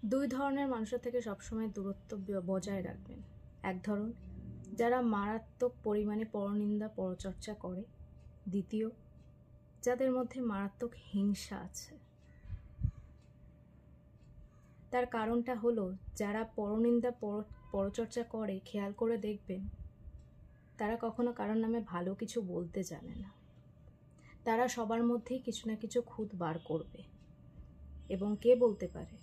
দুই ধরনের মানুষের থেকে সবসময় দূরত্ব বজায় রাখবেন। এক ধরন, যারা মারাত্মক পরিমাণে পরনিন্দা পরচর্চা করে। দ্বিতীয়, যাদের মধ্যে মারাত্মক হিংসা আছে। তার কারণটা হলো, যারা পরনিন্দা পরচর্চা করে, খেয়াল করে দেখবেন তারা কখনো কারোর নামে ভালো কিছু বলতে জানে না। তারা সবার মধ্যেই কিছু না কিছু খুঁত বার করবে, এবং কে বলতে পারে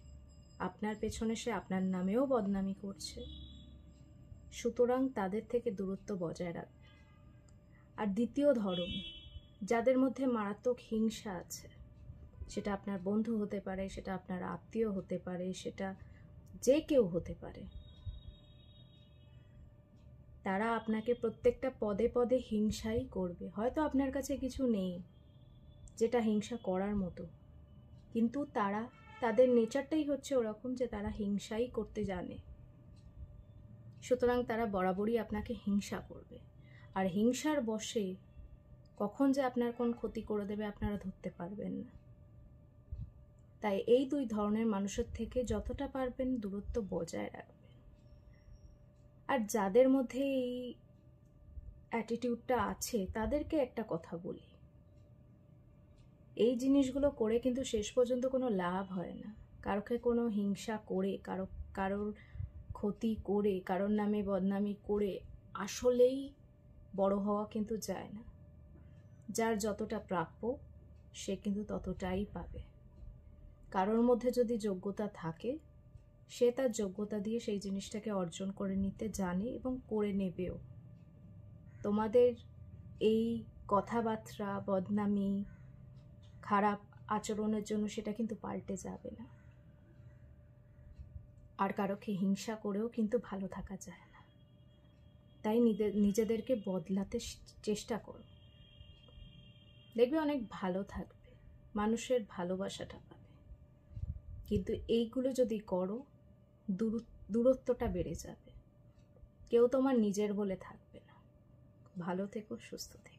আপনার পেছনে সে আপনার নামেও বদনামি করছে। সুতরাং তাদের থেকে দূরত্ব বজায় রাখবেন। আর দ্বিতীয় ধরন, যাদের মধ্যে মারাত্মক হিংসা আছে, সেটা আপনার বন্ধু হতে পারে, সেটা আপনার আত্মীয় হতে পারে, সেটা যে কেউ হতে পারে, তারা আপনাকে প্রত্যেকটা পদে পদে হিংসাই করবে। হয়তো আপনার কাছে কিছু নেই যেটা হিংসা করার মতো, কিন্তু তাদের নেচারটাই হচ্ছে ওরকম যে তারা হিংসাই করতে জানে। সুতরাং তারা বরাবরই আপনাকে হিংসা করবে। আর হিংসার বশে কখন যে আপনার কোন ক্ষতি করে দেবে আপনারা ধরতে পারবেন না। তাই এই দুই ধরনের মানুষের থেকে যতটা পারবেন দূরত্ব বজায় রাখবেন। আর যাদের মধ্যে এই অ্যাটিটিউডটা আছে তাদেরকে একটা কথা বলি, এই জিনিসগুলো করে কিন্তু শেষ পর্যন্ত কোনো লাভ হয় না। কারোকে কোনো হিংসা করে, কারোর ক্ষতি করে, কারোর নামে বদনামি করে আসলেই বড় হওয়া কিন্তু যায় না। যার যতটা প্রাপ্য সে কিন্তু ততটাই পাবে। কারোর মধ্যে যদি যোগ্যতা থাকে, সে তার যোগ্যতা দিয়ে সেই জিনিসটাকে অর্জন করে নিতে জানে এবং করে নেবেও। তোমাদের এই কথাবার্তা, বদনামি, খারাপ আচরণের জন্য সেটা কিন্তু পাল্টে যাবে না। আর কারোকে হিংসা করেও কিন্তু ভালো থাকা যায় না। তাই নিজেদেরকে বদলাতে চেষ্টা করো, দেখবে অনেক ভালো থাকবে, মানুষের ভালোবাসাটা পাবে। কিন্তু এইগুলো যদি করো, দূরত্বটা বেড়ে যাবে, কেউ তোমার নিজের বলে থাকবে না। ভালো থেকো, সুস্থ থেকো।